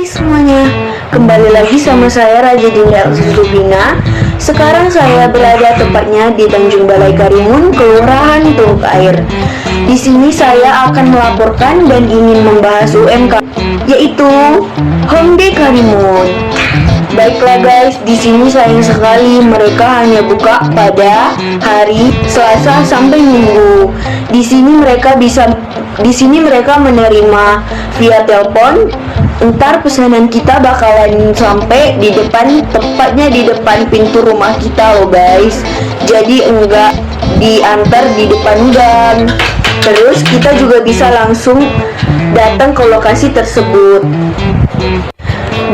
Hai semuanya, kembali lagi sama saya Raja Dinda Rubina. Sekarang saya berada tepatnya di Tanjung Balai Karimun, Kelurahan Teluk Air. Di sini saya akan melaporkan dan ingin membahas UMK, yaitu Hongdae Karimun. Baiklah guys, di sini sayang sekali mereka hanya buka pada hari Selasa sampai Minggu. Di sini mereka menerima via telepon. Ntar pesanan kita bakalan sampai di depan, tepatnya di depan pintu rumah kita loh guys. Jadi enggak diantar di depan gang. Terus kita juga bisa langsung datang ke lokasi tersebut.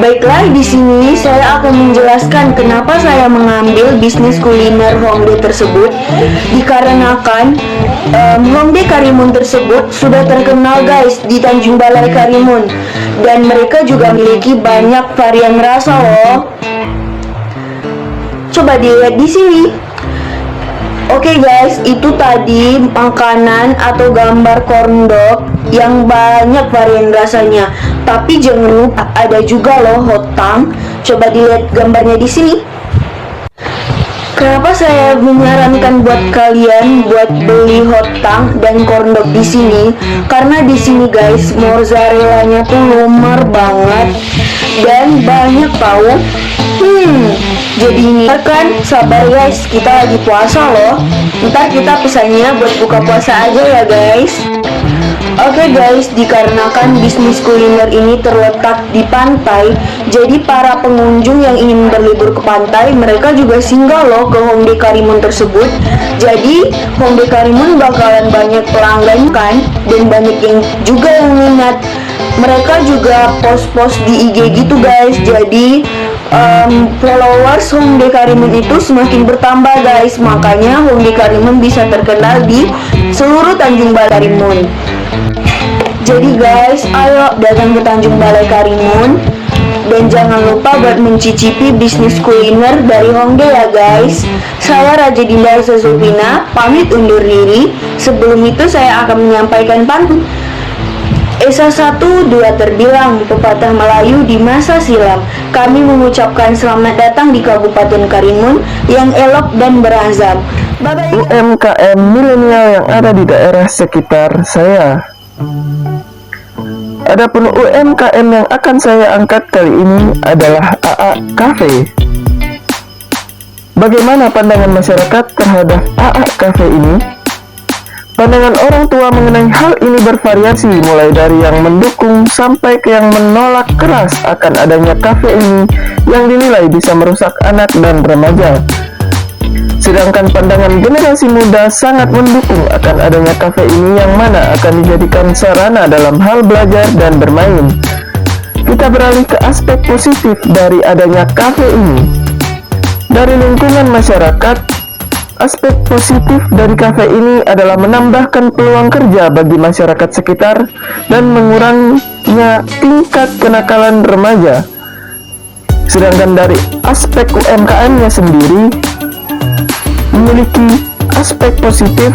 Baiklah, di sini saya akan menjelaskan kenapa saya mengambil bisnis kuliner Hongdae tersebut. Dikarenakan Hongdae Karimun tersebut sudah terkenal guys di Tanjung Balai Karimun, dan mereka juga memiliki banyak varian rasa loh. Coba dilihat di sini. Oke guys, itu tadi makanan atau gambar corn dog yang banyak varian rasanya. Tapi jangan lupa ada juga loh hotang. Coba dilihat gambarnya di sini. Kenapa saya menyarankan buat kalian buat beli hotang dan corn dog di sini? Karena di sini guys, mozzarellanya tuh lumer banget dan banyak tahu. Jadi ini kan sabar guys, kita lagi puasa loh. Ntar kita pesannya buat buka puasa aja ya guys. Oke guys, dikarenakan bisnis kuliner ini terletak di pantai, jadi para pengunjung yang ingin berlibur ke pantai, mereka juga singgah loh ke Hongdae Karimun tersebut. Jadi Hongdae Karimun bakalan banyak pelanggan kan, dan banyak yang juga yang minat. Mereka juga post-post di IG gitu guys. Jadi followers Hongdae Karimun itu semakin bertambah guys. Makanya Hongdae Karimun bisa terkenal di seluruh Tanjung Balai Karimun. Jadi guys, ayo datang ke Tanjung Balai Karimun. Dan jangan lupa buat mencicipi bisnis kuliner dari Hongdae ya guys. Saya Raja Dinda Rubina, pamit undur diri. Sebelum itu saya akan menyampaikan pantun. Esa 1, 2 terbilang, pepatah Melayu di masa silam. Kami mengucapkan selamat datang di Kabupaten Karimun yang elok dan berazam. Bye-bye. UMKM milenial yang ada di daerah sekitar saya. Adapun UMKM yang akan saya angkat kali ini adalah AA Cafe. Bagaimana pandangan masyarakat terhadap AA Cafe ini? Pandangan orang tua mengenai hal ini bervariasi, mulai dari yang mendukung sampai ke yang menolak keras akan adanya kafe ini yang dinilai bisa merusak anak dan remaja. Sedangkan pandangan generasi muda sangat mendukung akan adanya kafe ini yang mana akan dijadikan sarana dalam hal belajar dan bermain. Kita beralih ke aspek positif dari adanya kafe ini. Dari lingkungan masyarakat, aspek positif dari kafe ini adalah menambahkan peluang kerja bagi masyarakat sekitar dan menguranginya tingkat kenakalan remaja. Sedangkan dari aspek UMKM-nya sendiri memiliki aspek positif,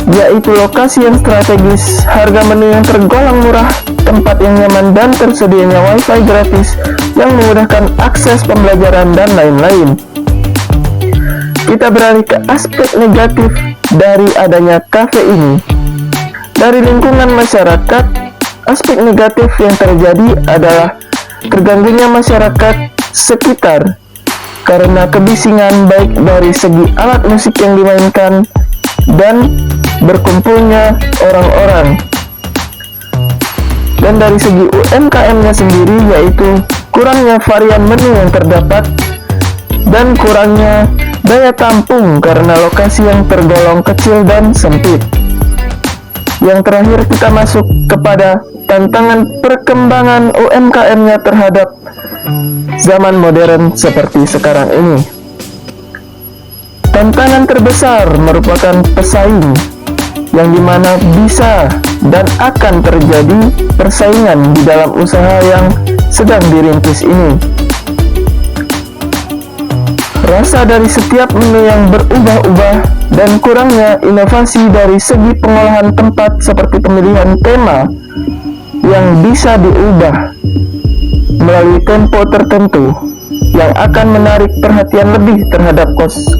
yaitu lokasi yang strategis, harga menu yang tergolong murah, tempat yang nyaman dan tersedianya wifi gratis yang memudahkan akses pembelajaran dan lain-lain. Kita beralih ke aspek negatif dari adanya kafe ini. Dari lingkungan masyarakat, aspek negatif yang terjadi adalah terganggunya masyarakat sekitar karena kebisingan baik dari segi alat musik yang dimainkan dan berkumpulnya orang-orang. Dan dari segi UMKM-nya sendiri, yaitu kurangnya varian menu yang terdapat dan kurangnya daya tampung karena lokasi yang tergolong kecil dan sempit. Yang terakhir, kita masuk kepada tantangan perkembangan UMKM-nya terhadap zaman modern seperti sekarang ini. Tantangan terbesar merupakan pesaing, yang dimana bisa dan akan terjadi persaingan di dalam usaha yang sedang dirintis ini. Rasa dari setiap menu yang berubah-ubah dan kurangnya inovasi dari segi pengolahan tempat seperti pemilihan tema yang bisa diubah melalui tempo tertentu yang akan menarik perhatian lebih terhadap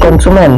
konsumen.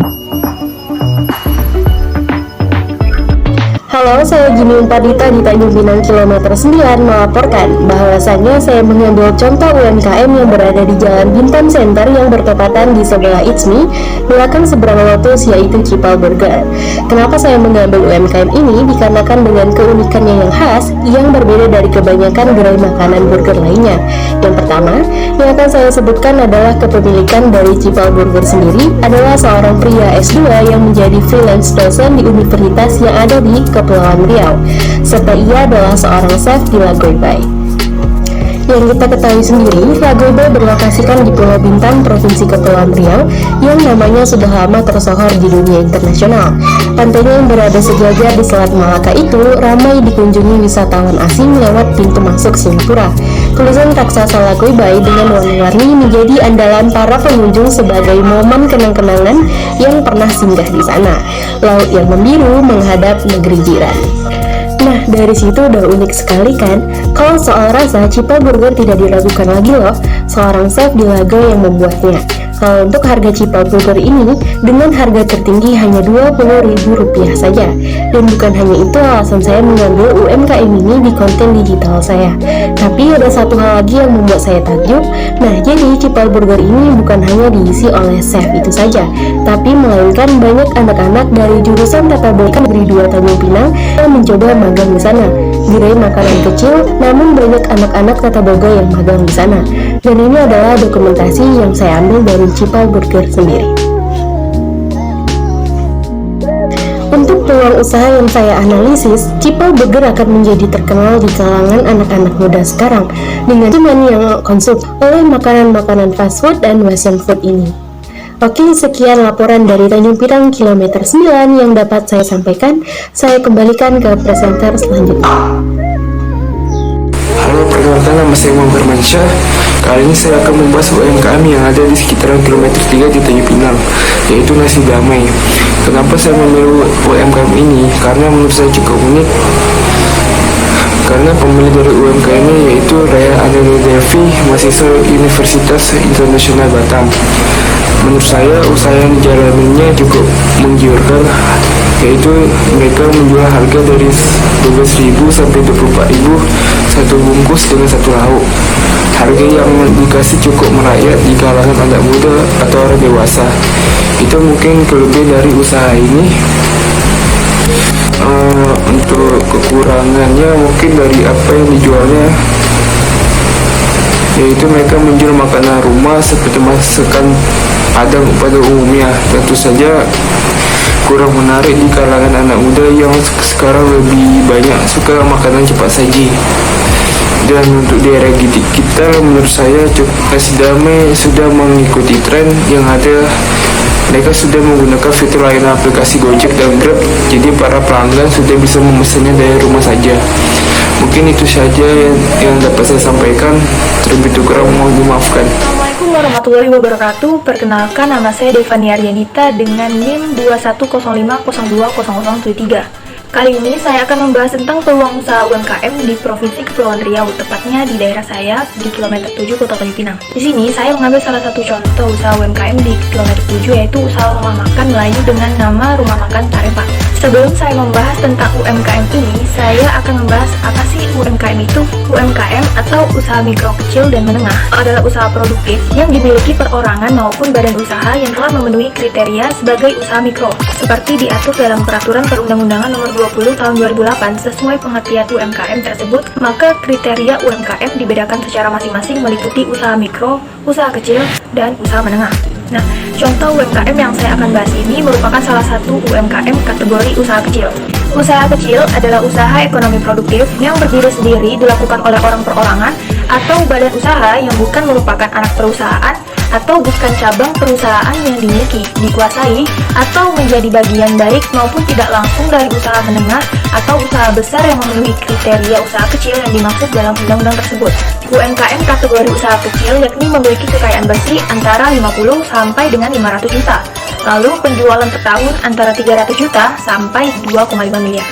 Halo, saya Jimmy Umpadita di Tanjung Pinang kilometer 9 melaporkan bahwasannya saya mengambil contoh UMKM yang berada di Jalan Bintan Center yang bertepatan di sebelah Itsmi, belakang seberang Lotus, yaitu Cipal Burger. Kenapa saya mengambil UMKM ini? Dikarenakan dengan keunikannya yang khas, yang berbeda dari kebanyakan gerai makanan burger lainnya. Yang pertama, yang akan saya sebutkan adalah kepemilikan dari Cipal Burger sendiri adalah seorang pria S2 yang menjadi freelance dosen di universitas yang ada di Kepulauan Riau, serta ia adalah seorang chef di Lagoibay. Yang kita ketahui sendiri, Lagoibay berlokasikan di Pulau Bintan, Provinsi Kepulauan Riau, yang namanya sudah lama tersohor di dunia internasional. Pantainya yang berada sejajar di Selat Malaka itu ramai dikunjungi wisatawan asing lewat pintu masuk Singapura. Tulisan raksasa Lagoibay dengan warna-warni menjadi andalan para pengunjung sebagai momen kenang-kenangan yang pernah singgah di sana. Laut yang membiru menghadap negeri jiran. Nah, dari situ udah unik sekali kan? Kalau soal rasa, Cipal Burger tidak diragukan lagi loh, seorang chef di Lago yang membuatnya. Kalau untuk harga Cipal Burger ini, dengan harga tertinggi hanya Rp20.000 saja. Dan bukan hanya itu alasan saya mengambil UMKM ini di konten digital saya. Tapi ada satu hal lagi yang membuat saya takjub. Nah, jadi Cipal Burger ini bukan hanya diisi oleh chef itu saja, tapi melainkan banyak anak-anak dari jurusan Tata Boga Negeri 2 Tanjung Pinang yang mencoba magang di sana. Gerai makanan kecil, namun banyak anak-anak Tata Boga yang magang di sana. Dan ini adalah dokumentasi yang saya ambil dari Cipal Burger sendiri. Untuk peluang usaha yang saya analisis, Cipal Burger akan menjadi terkenal di kalangan anak-anak muda sekarang dengan cuman yang konsum oleh makanan-makanan fast food dan western food ini. Oke, sekian laporan dari Tanjung Pinang kilometer 9 yang dapat saya sampaikan. Saya kembalikan ke presenter selanjutnya. Halo, perkenalkan nama saya Muhammad Firmansyah. Kali ini saya akan membahas UMKM yang ada di sekitaran kilometer 3 di Tanjung Pinang, yaitu Nasi Damai. Kenapa saya memilih UMKM ini? Karena menurut saya cukup unik. Karena pemilik dari UMKM ini yaitu Raya Ananda Devi, mahasiswa Universitas Internasional Batam. Menurut saya usaha yang dijalaninya cukup menggiurkan, yaitu mereka menjual harga dari 12.000 sampai 24.000 satu bungkus dengan satu lauk. Harga yang dikasih cukup merayat di kalangan anak muda atau orang dewasa. Itu mungkin kelebihan dari usaha ini. Untuk kekurangannya mungkin dari apa yang dijualnya, yaitu mereka menjual makanan rumah seperti masakan Padang pada umumnya. Tentu saja kurang menarik di kalangan anak muda yang sekarang lebih banyak suka makanan cepat saji. Dan untuk di era kita, menurut saya Nasi Damai sudah mengikuti tren yang ada. Mereka sudah menggunakan fitur layanan aplikasi Gojek dan Grab, jadi para pelanggan sudah bisa memesannya dari rumah saja. Mungkin itu saja yang dapat saya sampaikan. Terlebih kurang mohon dimaafkan. Assalamualaikum warahmatullahi wabarakatuh. Perkenalkan, nama saya Devani Aryanita dengan NIM 2105020073. Kali ini saya akan membahas tentang peluang usaha UMKM di Provinsi Kepulauan Riau, tepatnya di daerah saya di kilometer 7 Kota Tanjung Pinang. Di sini saya mengambil salah satu contoh usaha UMKM di kilometer 7, yaitu usaha rumah makan Melayu dengan nama Rumah Makan Tarepa. Sebelum saya membahas tentang UMKM ini, saya akan membahas apa sih UMKM itu. UMKM atau usaha mikro, kecil, dan menengah adalah usaha produktif yang dimiliki perorangan maupun badan usaha yang telah memenuhi kriteria sebagai usaha mikro, seperti diatur dalam Peraturan Perundang-undangan Nomor 20 Tahun 2008. Sesuai pengertian UMKM tersebut, maka kriteria UMKM dibedakan secara masing-masing meliputi usaha mikro, usaha kecil, dan usaha menengah. Nah, contoh UMKM yang saya akan bahas ini merupakan salah satu UMKM kategori usaha kecil. Usaha kecil adalah usaha ekonomi produktif yang berdiri sendiri, dilakukan oleh orang perorangan atau badan usaha yang bukan merupakan anak perusahaan atau bukan cabang perusahaan yang dimiliki, dikuasai, atau menjadi bagian baik maupun tidak langsung dari usaha menengah atau usaha besar yang memenuhi kriteria usaha kecil yang dimaksud dalam undang-undang tersebut. UMKM kategori usaha kecil yakni memiliki kekayaan bersih antara 50 sampai dengan 500 juta. Lalu penjualan per tahun antara 300 juta sampai 2,5 miliar.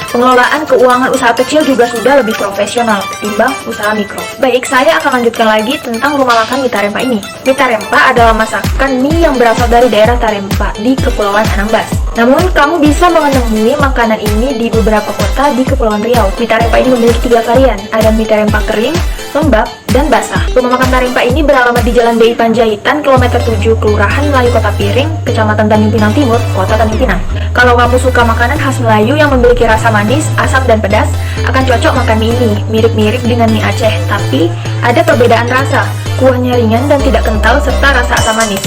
Pengelolaan keuangan usaha kecil juga sudah lebih profesional ketimbang usaha mikro. Baik, saya akan lanjutkan lagi tentang rumah makan Mie Tarempa ini. Mie Tarempa adalah masakan mie yang berasal dari daerah Tarempa di Kepulauan Anambas. Namun, kamu bisa menemui makanan ini di beberapa kota di Kepulauan Riau. Mie Tarempa ini memiliki 3 varian. Ada mie Tarempa kering, lembab, dan basah. Rumah makan Tarempa ini beralamat di Jalan DI Panjaitan, kilometer 7, Kelurahan Melayu Kota Piring, Kecamatan Tanjung Pinang Timur, Kota Tanjung Pinang. Kalau kamu suka makanan khas Melayu yang memiliki rasa manis, asam, dan pedas, akan cocok makan mie ini. Mirip-mirip dengan mie Aceh, tapi ada perbedaan rasa. Kuahnya ringan dan tidak kental, serta rasa asam manis.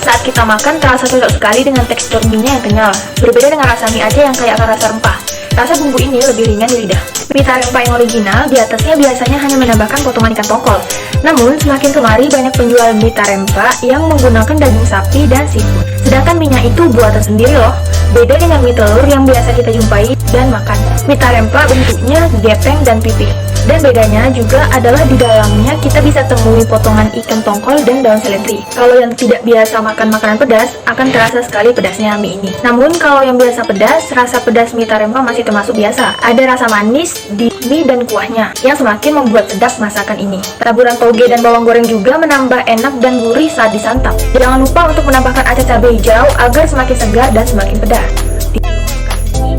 Saat kita makan, terasa cocok sekali dengan tekstur mie-nya yang kenyal. Berbeda dengan rasa mie Aceh yang kaya akan rasa rempah. Rasa bumbu ini lebih ringan di lidah. Mie Tarempa yang original, di atasnya biasanya hanya menambahkan potongan ikan tongkol. Namun, semakin kemari banyak penjual mie Tarempa yang menggunakan daging sapi dan seafood. Sedangkan mie-nya itu buatan sendiri loh. Beda dengan mie telur yang biasa kita jumpai dan makan. Mie Tarempa bentuknya gepeng dan pipih. Dan bedanya juga adalah di dalamnya kita bisa temui potongan ikan tongkol dan daun seledri. Kalau yang tidak biasa makan makanan pedas, akan terasa sekali pedasnya mie ini. Namun kalau yang biasa pedas, rasa pedas mie Tarempa masih termasuk biasa. Ada rasa manis di mie dan kuahnya, yang semakin membuat sedap masakan ini. Taburan toge dan bawang goreng juga menambah enak dan gurih saat disantap. Jangan lupa untuk menambahkan acar cabai hijau agar semakin segar dan semakin pedas.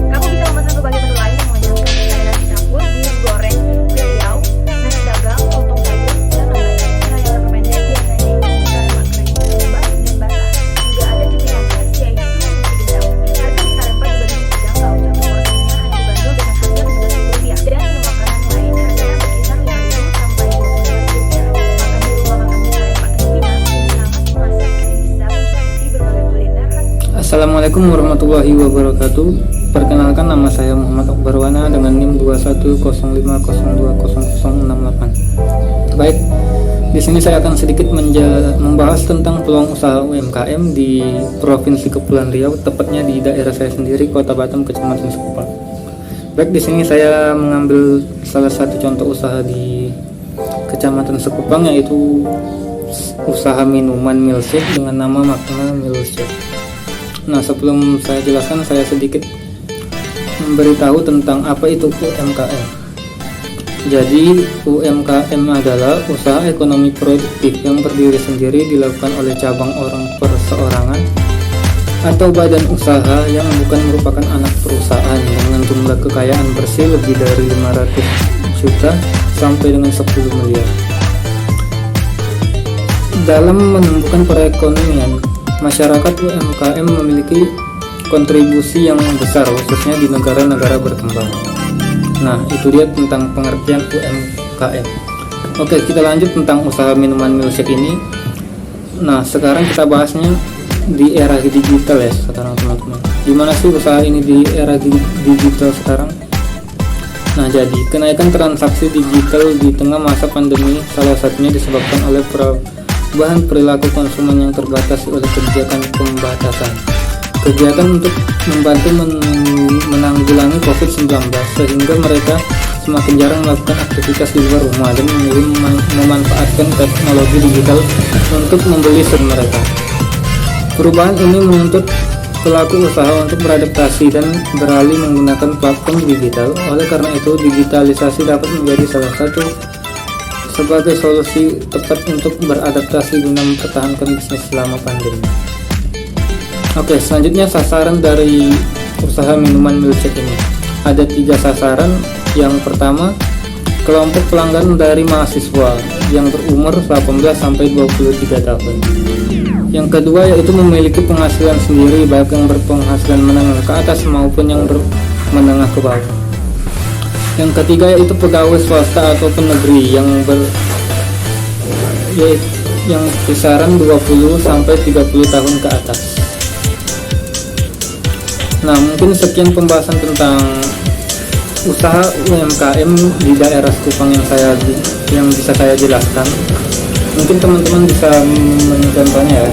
Kamu bisa memesan berbagai menu lain yang mengenyangkan, kayak nasi campur, bihun goreng, riau, nasi dagang, lontong sayur, dan lain-lain. Nah, yang rekomendasi biasanya itu Tarempa kering, lembab, dan basah. Juga ada cemilan khas, yaitu mie gendang. Harga mie Tarempa juga cukup terjangkau, satu porsinya hanya dibanderol dengan harga Rp17. Dan menu makanan lain harganya berkisar Rp5.000 sampai Rp25.000. Makan di rumah makan mie Tarempa Tanjung Pinang sangat mengasihkan, bisa mencicipi berbagai kuliner khas. Assalamualaikum warahmatullahi wabarakatuh. Perkenalkan, nama saya Muhammad Akbarwana dengan NIM 2105020068. Baik, di sini saya akan sedikit membahas tentang peluang usaha UMKM di Provinsi Kepulauan Riau, tepatnya di daerah saya sendiri, Kota Batam, Kecamatan Sekupang. Baik, di sini saya mengambil salah satu contoh usaha di Kecamatan Sekupang, yaitu usaha minuman milkshake dengan nama Makna Milkshake. Nah, sebelum saya jelaskan, saya sedikit memberitahu tentang apa itu UMKM. Jadi, UMKM adalah usaha ekonomi produktif yang berdiri sendiri, dilakukan oleh cabang orang perseorangan atau badan usaha yang bukan merupakan anak perusahaan, dengan jumlah kekayaan bersih lebih dari 500 juta sampai dengan 10 miliar. Dalam menumbuhkan perekonomian masyarakat, UMKM memiliki kontribusi yang besar, khususnya di negara-negara berkembang. Nah, itu dia tentang pengertian UMKM. Oke, kita lanjut tentang usaha minuman milkshake ini. Nah, sekarang kita bahasnya di era digital ya sekarang, teman-teman. Gimana sih usaha ini di era digital sekarang? Nah, jadi kenaikan transaksi digital di tengah masa pandemi salah satunya disebabkan oleh perubahan perilaku konsumen yang terbatasi oleh kebijakan pembatasan. Kegiatan untuk membantu menanggulangi COVID-19, sehingga mereka semakin jarang melakukan aktivitas di luar rumah dan memilih memanfaatkan teknologi digital untuk membeli set mereka. Perubahan ini menuntut pelaku usaha untuk beradaptasi dan beralih menggunakan platform digital. Oleh karena itu, digitalisasi dapat menjadi salah satu sebagai solusi tepat untuk beradaptasi guna mempertahankan bisnis selama pandemi. Oke, selanjutnya sasaran dari usaha minuman milkshake ini. Ada 3 sasaran. Yang pertama, kelompok pelanggan dari mahasiswa yang berumur 18 sampai 23 tahun. Yang kedua yaitu memiliki penghasilan sendiri, baik yang berpenghasilan menengah ke atas maupun yang menengah ke bawah. Yang ketiga yaitu pegawai swasta ataupun negeri yang kisaran 20 sampai 30 tahun ke atas. Nah, mungkin sekian pembahasan tentang usaha UMKM di daerah Sekupang yang bisa saya jelaskan. Mungkin teman-teman bisa mencontohnya ya.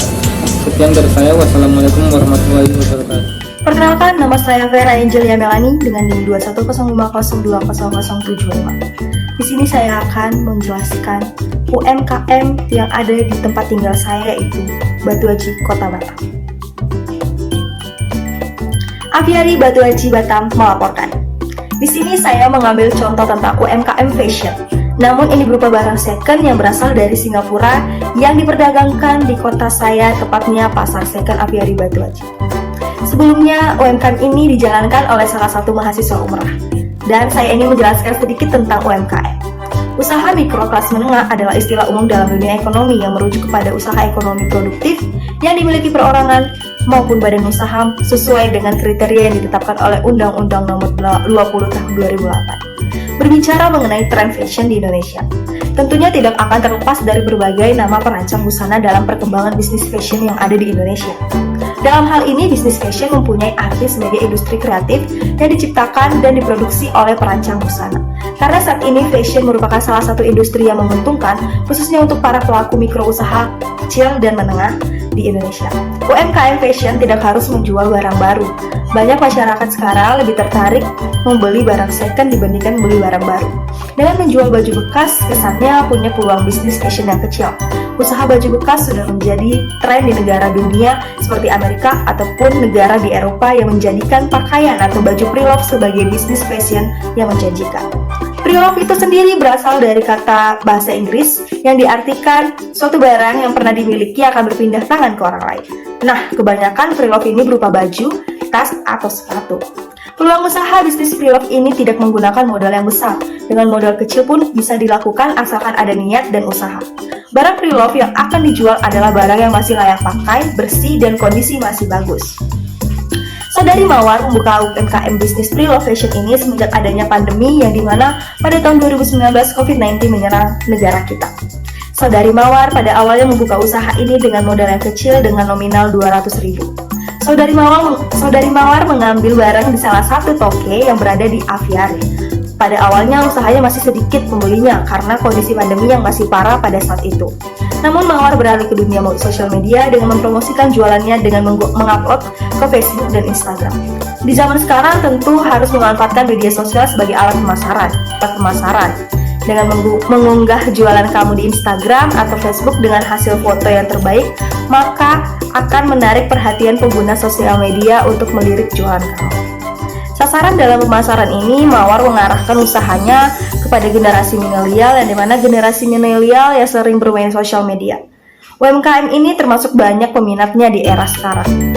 Sekian dari saya. Wassalamualaikum warahmatullahi wabarakatuh. Perkenalkan, nama saya Vera Angelia Melani dengan NIM 2105020075. Di sini saya akan menjelaskan UMKM yang ada di tempat tinggal saya, yaitu Batu Aji, Kota Batam. Aviari Batu Aji Batam melaporkan. Di sini saya mengambil contoh tentang UMKM fashion. Namun ini berupa barang second yang berasal dari Singapura yang diperdagangkan di kota saya, tepatnya Pasar Second Apiari Batu Haji. Sebelumnya, UMKM ini dijalankan oleh salah satu mahasiswa umrah. Dan saya ingin menjelaskan sedikit tentang UMKM. Usaha mikro kelas menengah adalah istilah umum dalam dunia ekonomi yang merujuk kepada usaha ekonomi produktif yang dimiliki perorangan maupun badan usaha sesuai dengan kriteria yang ditetapkan oleh Undang-Undang Nomor 20 Tahun 2008. Berbicara mengenai tren fashion di Indonesia, tentunya tidak akan terlepas dari berbagai nama perancang busana dalam perkembangan bisnis fashion yang ada di Indonesia. Dalam hal ini, bisnis fashion mempunyai arti sebagai industri kreatif yang diciptakan dan diproduksi oleh perancang busana. Karena saat ini fashion merupakan salah satu industri yang menguntungkan, khususnya untuk para pelaku mikro usaha kecil dan menengah di Indonesia. UMKM fashion tidak harus menjual barang baru. Banyak masyarakat sekarang lebih tertarik membeli barang second dibandingkan membeli barang baru. Dengan menjual baju bekas, kesannya punya peluang bisnis fashion yang kecil. Usaha baju bekas sudah menjadi tren di negara dunia seperti Amerika ataupun negara di Eropa yang menjadikan pakaian atau baju pre-love sebagai bisnis fashion yang menjanjikan. Pre-love itu sendiri berasal dari kata bahasa Inggris yang diartikan suatu barang yang pernah dimiliki akan berpindah tangan ke orang lain. Nah, kebanyakan pre-love ini berupa baju, tas, atau sepatu. Peluang usaha bisnis pre-love ini tidak menggunakan modal yang besar. Dengan modal kecil pun bisa dilakukan asalkan ada niat dan usaha. Barang pre-love yang akan dijual adalah barang yang masih layak pakai, bersih, dan kondisi masih bagus. Saudari Mawar membuka UMKM bisnis pre-love fashion ini semenjak adanya pandemi yang dimana pada tahun 2019 COVID-19 menyerang negara kita. Saudari Mawar pada awalnya membuka usaha ini dengan modal yang kecil dengan nominal 200.000. Saudari Mawar mengambil barang di salah satu toke yang berada di Aviary. Pada awalnya usahanya masih sedikit pembelinya karena kondisi pandemi yang masih parah pada saat itu. Namun Mawar beralih ke dunia sosial media dengan mempromosikan jualannya dengan mengupload ke Facebook dan Instagram. Di zaman sekarang tentu harus memanfaatkan media sosial sebagai alat pemasaran. Dengan mengunggah jualan kamu di Instagram atau Facebook dengan hasil foto yang terbaik, maka akan menarik perhatian pengguna sosial media untuk melirik jualan kamu. Sasaran dalam pemasaran ini, Mawar mengarahkan usahanya kepada generasi milenial yang dimana generasi milenial yang sering bermain sosial media. UMKM ini termasuk banyak peminatnya di era sekarang.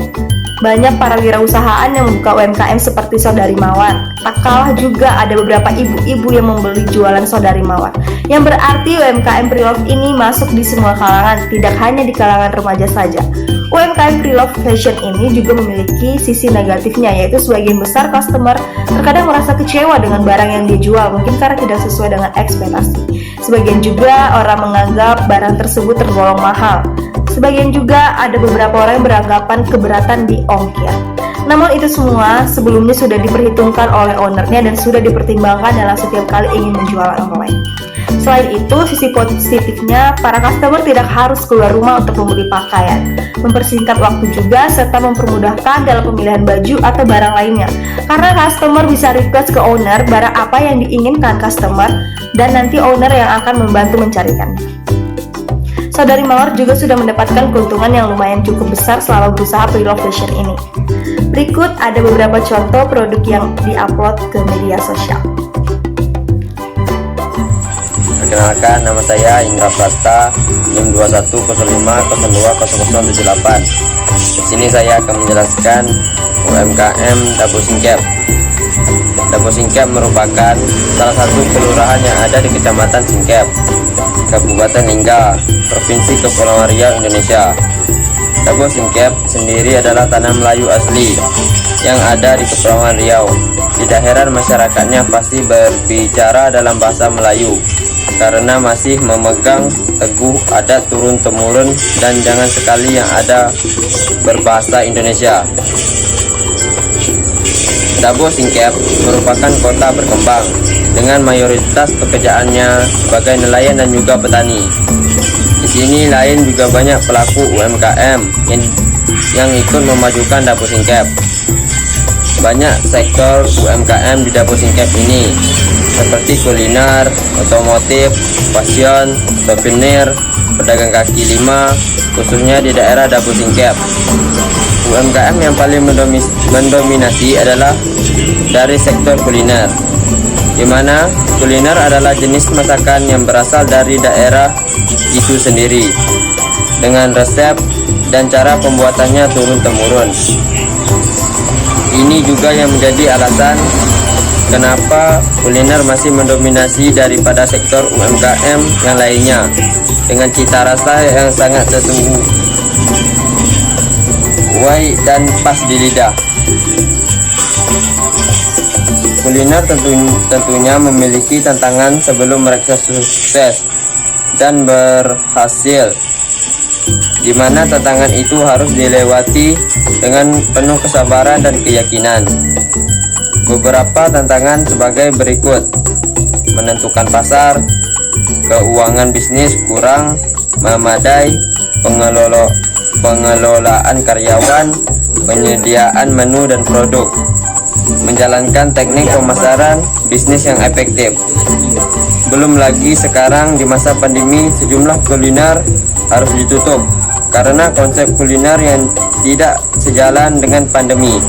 Banyak para wirausahaan yang membuka UMKM seperti Saudari Mawar. Tak kalah juga ada beberapa ibu-ibu yang membeli jualan Saudari Mawar. Yang berarti UMKM pre-love ini masuk di semua kalangan, tidak hanya di kalangan remaja saja. UMKM pre-love fashion ini juga memiliki sisi negatifnya, yaitu sebagian besar customer terkadang merasa kecewa dengan barang yang dijual, mungkin karena tidak sesuai dengan ekspektasi. Sebagian juga orang menganggap barang tersebut tergolong mahal. Sebagian juga ada beberapa orang yang beranggapan keberatan di ongkir. Namun itu semua sebelumnya sudah diperhitungkan oleh ownernya dan sudah dipertimbangkan dalam setiap kali ingin menjual online. Selain itu, sisi positifnya, para customer tidak harus keluar rumah untuk membeli pakaian, mempersingkat waktu juga, serta mempermudahkan dalam pemilihan baju atau barang lainnya. Karena customer bisa request ke owner barang apa yang diinginkan customer, dan nanti owner yang akan membantu mencarikannya. Saudari Mawar juga sudah mendapatkan keuntungan yang lumayan cukup besar selama berusaha pre-love fashion ini. Berikut ada beberapa contoh produk yang diupload ke media sosial. Perkenalkan, nama saya Indra Prasta, NIM 2105020078. Di sini saya akan menjelaskan UMKM Dabo Singkep. Dabo Singkep merupakan salah satu kelurahan yang ada di Kecamatan Singkep, Kabupaten Lingga, Provinsi Kepulauan Riau, Indonesia. Dabo Singkep sendiri adalah tanah Melayu asli yang ada di Kepulauan Riau. Tidak heran masyarakatnya pasti berbicara dalam bahasa Melayu karena masih memegang teguh adat turun-temurun dan jangan sekali yang ada berbahasa Indonesia. Dabo Singkep merupakan kota berkembang dengan mayoritas pekerjaannya sebagai nelayan dan juga petani. Di sini lain juga banyak pelaku UMKM yang ikut memajukan Dabo Singkep. banyak sektor UMKM di Dapur Singkep ini, seperti kuliner, otomotif, fashion, souvenir, pedagang kaki lima, khususnya di daerah Dapur Singkep. UMKM yang paling mendominasi adalah dari sektor kuliner, di mana kuliner adalah jenis masakan yang berasal dari daerah itu sendiri, dengan resep dan cara pembuatannya turun-temurun. Ini juga yang menjadi alasan kenapa kuliner masih mendominasi daripada sektor UMKM yang lainnya, dengan cita rasa yang sangat sesuai dan pas di lidah. Kuliner tentunya memiliki tantangan sebelum mereka sukses dan berhasil, di mana tantangan itu harus dilewati dengan penuh kesabaran dan keyakinan. Beberapa tantangan sebagai berikut: menentukan pasar, keuangan bisnis kurang memadai, pengelolaan karyawan, penyediaan menu dan produk, menjalankan teknik pemasaran bisnis yang efektif. Belum lagi sekarang di masa pandemi, sejumlah kuliner harus ditutup karena konsep kuliner yang tidak sejalan dengan pandemi,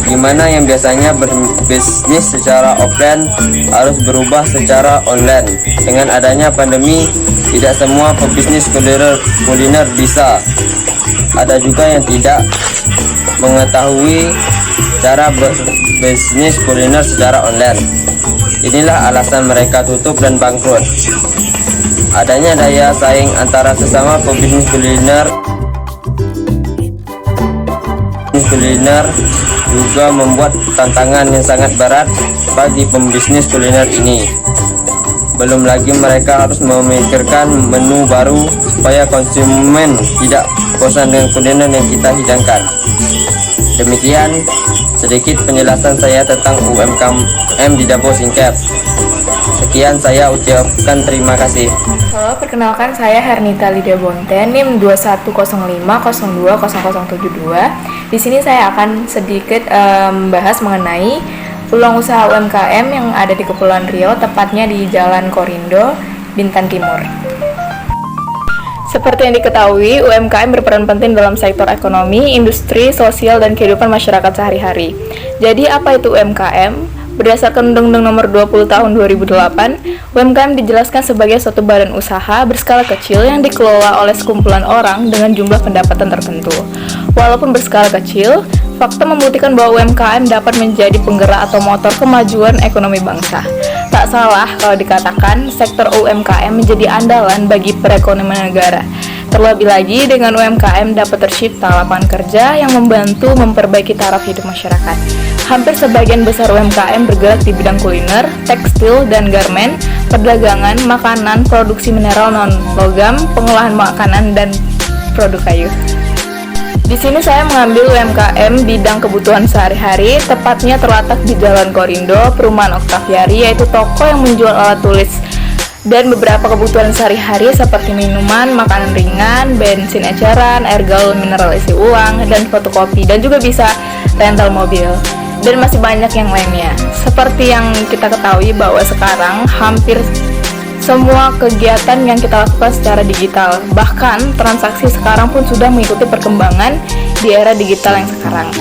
di mana yang biasanya berbisnis secara offline harus berubah secara online. Dengan adanya pandemi, tidak semua pebisnis kuliner bisa. Ada juga yang tidak mengetahui cara berbisnis kuliner secara online. Inilah alasan mereka tutup dan bangkrut. Adanya daya saing antara sesama pebisnis kuliner juga membuat tantangan yang sangat berat bagi pembisnis kuliner ini. Belum lagi mereka harus memikirkan menu baru supaya konsumen tidak bosan dengan kuliner yang kita hidangkan. Demikian sedikit penjelasan saya tentang UMKM di Dapur Singkep. Sekian, saya ucapkan terima kasih. Halo, perkenalkan saya Hernita Lydia Bonten, NIM 2105020072. Di sini saya akan sedikit membahas mengenai peluang usaha UMKM yang ada di Kepulauan Riau, tepatnya di Jalan Korindo, Bintan Timur. Seperti yang diketahui, UMKM berperan penting dalam sektor ekonomi, industri, sosial, dan kehidupan masyarakat sehari-hari. Jadi, apa itu UMKM? Berdasarkan Undang-Undang Nomor 20 Tahun 2008, UMKM dijelaskan sebagai suatu badan usaha berskala kecil yang dikelola oleh sekumpulan orang dengan jumlah pendapatan tertentu. Walaupun berskala kecil, fakta membuktikan bahwa UMKM dapat menjadi penggerak atau motor kemajuan ekonomi bangsa. Tak salah kalau dikatakan sektor UMKM menjadi andalan bagi perekonomian negara. Terlebih lagi dengan UMKM dapat tercipta lapangan kerja yang membantu memperbaiki taraf hidup masyarakat. Hampir sebagian besar UMKM bergerak di bidang kuliner, tekstil dan garmen, perdagangan, makanan, produksi mineral non-logam, pengolahan makanan, dan produk kayu. Di sini saya mengambil UMKM bidang kebutuhan sehari-hari, tepatnya terletak di Jalan Korindo, Perumahan Oktaviari, yaitu toko yang menjual alat tulis dan beberapa kebutuhan sehari-hari seperti minuman, makanan ringan, bensin eceran, air galon mineral isi ulang, dan fotokopi, dan juga bisa rental mobil. Dan masih banyak yang lainnya. Seperti yang kita ketahui bahwa sekarang hampir semua kegiatan yang kita lakukan secara digital. Bahkan transaksi sekarang pun sudah mengikuti perkembangan di era digital yang sekarang.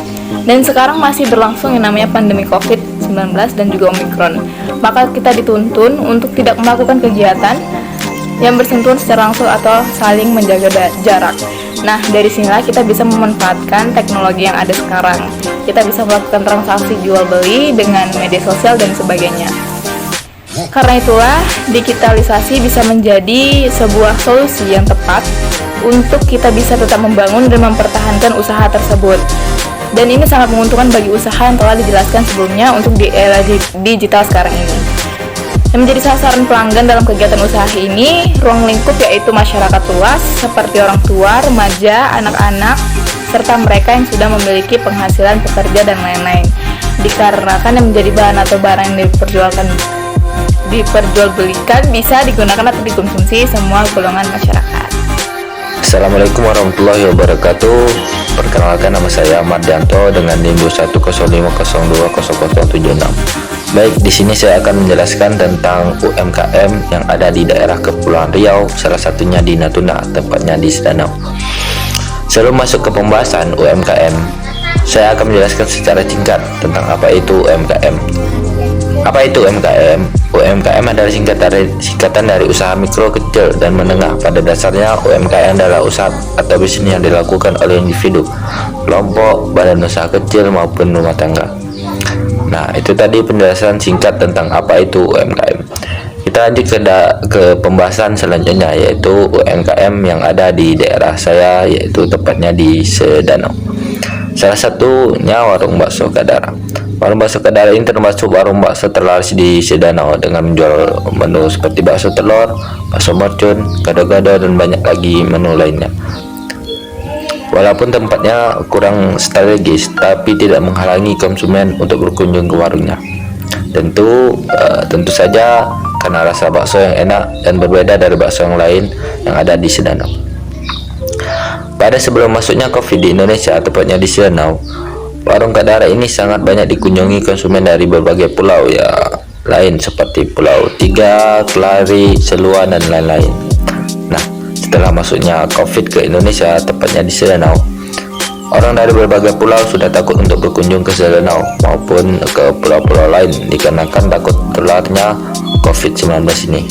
Dan sekarang masih berlangsung yang namanya pandemi COVID-19 dan juga Omikron. Maka kita dituntun untuk tidak melakukan kegiatan yang bersentuhan secara langsung atau saling menjaga jarak. Nah, dari sinilah kita bisa memanfaatkan teknologi yang ada sekarang. Kita bisa melakukan transaksi jual beli dengan media sosial dan sebagainya. Karena itulah, digitalisasi bisa menjadi sebuah solusi yang tepat untuk kita bisa tetap membangun dan mempertahankan usaha tersebut. Dan ini sangat menguntungkan bagi usaha yang telah dijelaskan sebelumnya untuk di era digital sekarang ini. Yang menjadi sasaran pelanggan dalam kegiatan usaha ini, ruang lingkup yaitu masyarakat luas seperti orang tua, remaja, anak-anak, serta mereka yang sudah memiliki penghasilan pekerja dan lain-lain. Dikarenakan yang menjadi bahan atau barang yang diperjualbelikan bisa digunakan atau dikonsumsi semua golongan masyarakat. Assalamualaikum warahmatullahi wabarakatuh. Perkenalkan, nama saya Mardianto dengan NIM 105020076. Baik, di sini saya akan menjelaskan tentang UMKM yang ada di daerah Kepulauan Riau, salah satunya di Natuna, tepatnya di Sedanau. Sebelum masuk ke pembahasan UMKM, saya akan menjelaskan secara singkat tentang apa itu UMKM. Apa itu UMKM? UMKM adalah singkatan dari usaha mikro, kecil, dan menengah. Pada dasarnya, UMKM adalah usaha atau bisnis yang dilakukan oleh individu, kelompok, badan usaha kecil, maupun rumah tangga. Nah, itu tadi penjelasan singkat tentang apa itu UMKM. Kita lanjut ke pembahasan selanjutnya, yaitu UMKM yang ada di daerah saya, yaitu tepatnya di Sedanau. Salah satunya warung bakso Kadara. Warung bakso Kadara ini termasuk warung bakso terlaris di Sedanau dengan menjual menu seperti bakso telur, bakso mercon, gado-gado, dan banyak lagi menu lainnya. Walaupun tempatnya kurang strategis, tapi tidak menghalangi konsumen untuk berkunjung ke warungnya. Tentu saja karena rasa bakso yang enak dan berbeda dari bakso yang lain yang ada di Sedanau. Pada sebelum masuknya COVID di Indonesia, tepatnya di Sedanau, warung Kadara ini sangat banyak dikunjungi konsumen dari berbagai pulau lain seperti Pulau Tiga, Kelari, Seluan, dan lain-lain. Nah, setelah masuknya COVID ke Indonesia, tepatnya di Sedanau, orang dari berbagai pulau sudah takut untuk berkunjung ke Sedanau maupun ke pulau-pulau lain dikarenakan takut tertularnya COVID-19 ini.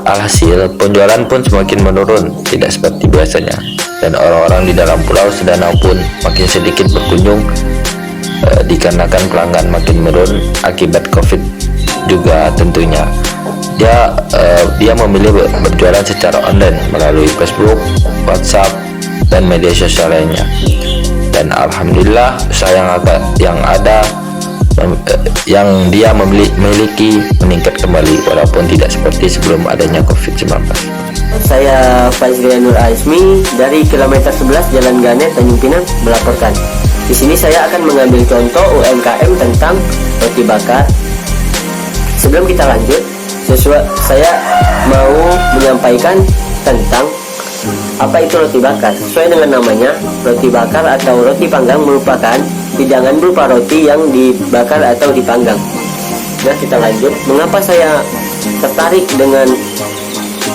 Alhasil, penjualan pun semakin menurun, tidak seperti biasanya, dan orang-orang di dalam pulau Sedanau pun makin sedikit berkunjung dikarenakan pelanggan makin menurun akibat COVID juga tentunya. Dia memilih berjualan secara online melalui Facebook, WhatsApp, dan media sosial lainnya. Dan alhamdulillah usaha yang dia miliki meningkat kembali walaupun tidak seperti sebelum adanya COVID-19. Saya Faizrianur Aismi dari kilometer 11 Jalan Gane, Tanjung Pinang melaporkan. Di sini saya akan mengambil contoh UMKM tentang roti bakar. Sebelum kita lanjut, saya mau menyampaikan tentang apa itu roti bakar. Sesuai dengan namanya, roti bakar atau roti panggang merupakan hidangan berupa roti yang dibakar atau dipanggang. Nah, kita lanjut. Mengapa saya tertarik dengan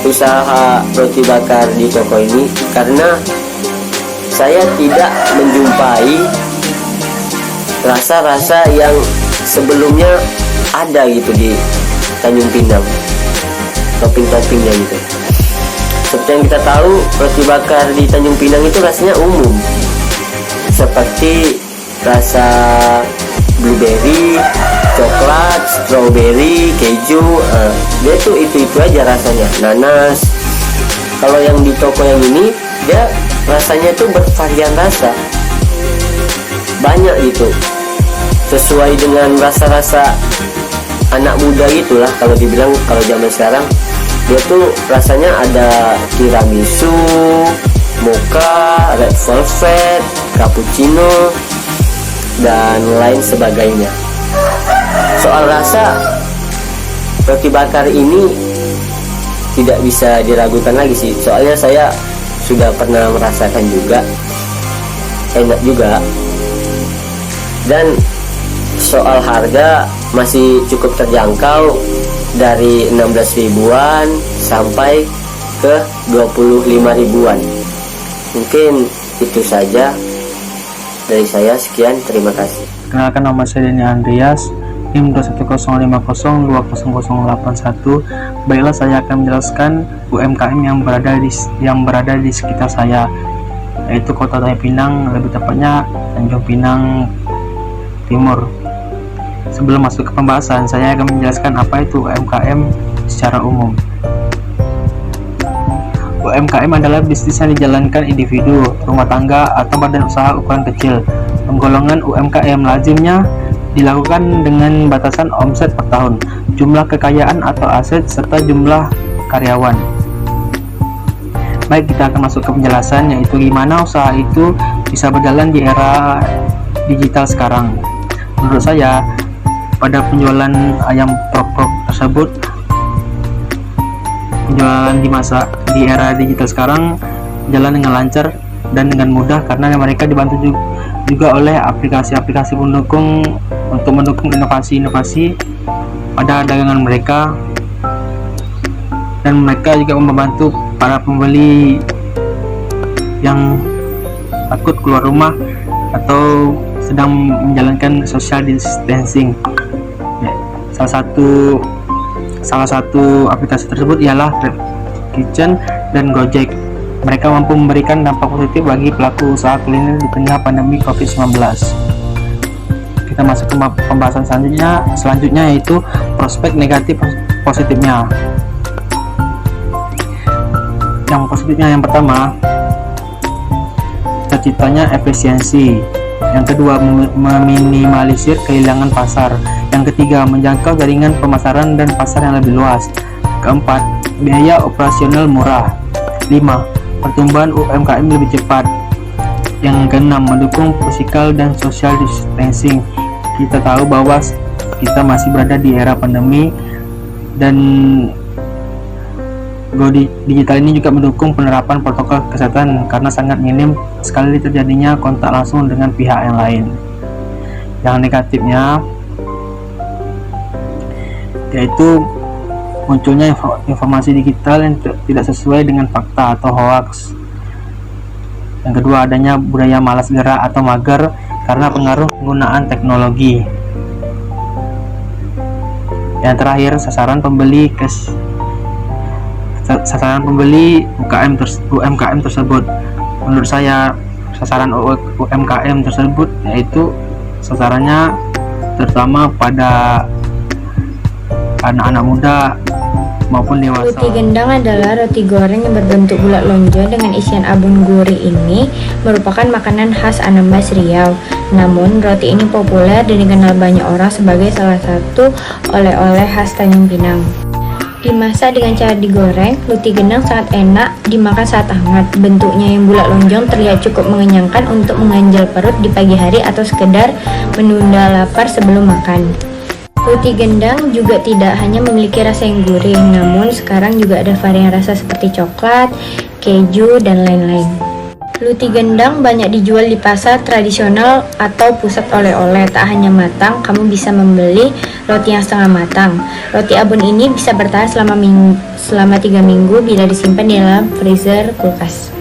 usaha roti bakar di toko ini? Karena saya tidak menjumpai rasa-rasa yang sebelumnya ada gitu di Tanjung Pinang, topping-toppingnya gitu. Seperti yang kita tahu, roti bakar di Tanjung Pinang itu rasanya umum, seperti rasa blueberry, coklat, strawberry, keju, dia tuh itu aja rasanya, nanas. Kalau yang di toko yang ini, dia rasanya tuh bervarian rasa, banyak gitu, sesuai dengan rasa-rasa anak muda gitulah kalau dibilang. Kalau zaman sekarang, dia tuh rasanya ada tiramisu, mocha, red velvet, cappuccino, dan lain sebagainya. Soal rasa, roti bakar ini tidak bisa diragukan lagi sih, soalnya saya sudah pernah merasakan juga, enak juga. Dan soal harga masih cukup terjangkau, dari 16 ribuan sampai ke 25 ribuan. Mungkin itu saja dari saya. Sekian, terima kasih. Kenalkan, nama saya Denny Andreas, NIM 21050508081. Baiklah, saya akan menjelaskan UMKM yang berada di sekitar saya, yaitu Kota Tanjung Pinang, lebih tepatnya Tanjung Pinang Timur. Sebelum masuk ke pembahasan, saya akan menjelaskan apa itu UMKM secara umum. UMKM adalah bisnis yang dijalankan individu, rumah tangga, atau badan usaha ukuran kecil. Penggolongan UMKM lazimnya dilakukan dengan batasan omset per tahun, jumlah kekayaan atau aset, serta jumlah karyawan. Baik, kita akan masuk ke penjelasan, yaitu gimana usaha itu bisa berjalan di era digital sekarang. Menurut saya, pada penjualan ayam prok-prok tersebut, penjualan di era digital sekarang jalan dengan lancar dan dengan mudah karena mereka dibantu juga oleh aplikasi-aplikasi pendukung untuk mendukung inovasi-inovasi pada dagangan mereka, dan mereka juga membantu para pembeli yang takut keluar rumah atau sedang menjalankan social distancing. Salah satu aplikasi tersebut ialah Grab Kitchen dan Gojek. Mereka mampu memberikan dampak positif bagi pelaku usaha kuliner di tengah pandemi COVID-19. Kita masuk ke pembahasan selanjutnya yaitu prospek negatif positifnya. Yang positifnya yang pertama, cita-citanya efisiensi. Yang kedua, meminimalisir kehilangan pasar. Yang ketiga, menjangkau jaringan pemasaran dan pasar yang lebih luas. Keempat, biaya operasional murah. 5. Pertumbuhan UMKM lebih cepat. Yang keenam, mendukung physical dan social distancing. Kita tahu bahwa kita masih berada di era pandemi, dan Go Digital ini juga mendukung penerapan protokol kesehatan karena sangat minim sekali terjadinya kontak langsung dengan pihak yang lain. Yang negatifnya yaitu munculnya informasi digital yang tidak sesuai dengan fakta atau hoax. Yang kedua, adanya budaya malas gerak atau mager karena pengaruh penggunaan teknologi. Yang terakhir, sasaran pembeli UMKM tersebut. Menurut saya, sasaran UMKM tersebut yaitu sasarannya terutama pada anak-anak muda maupun dewasa. Roti gendang adalah roti goreng yang berbentuk bulat lonjong dengan isian abon gurih. Ini merupakan makanan khas Anambas, Riau. Namun roti ini populer dan dikenal banyak orang sebagai salah satu oleh-oleh khas Tanjung Pinang. Dimasak dengan cara digoreng, roti gendang sangat enak dimakan saat hangat. Bentuknya yang bulat lonjong terlihat cukup mengenyangkan untuk mengganjal perut di pagi hari atau sekedar menunda lapar sebelum makan. Roti gendang juga tidak hanya memiliki rasa yang gurih, namun sekarang juga ada varian rasa seperti coklat, keju, dan lain-lain. Roti gendang banyak dijual di pasar tradisional atau pusat oleh-oleh. Tak hanya matang, kamu bisa membeli roti yang setengah matang. Roti abon ini bisa bertahan selama 3 minggu bila disimpan di dalam freezer kulkas.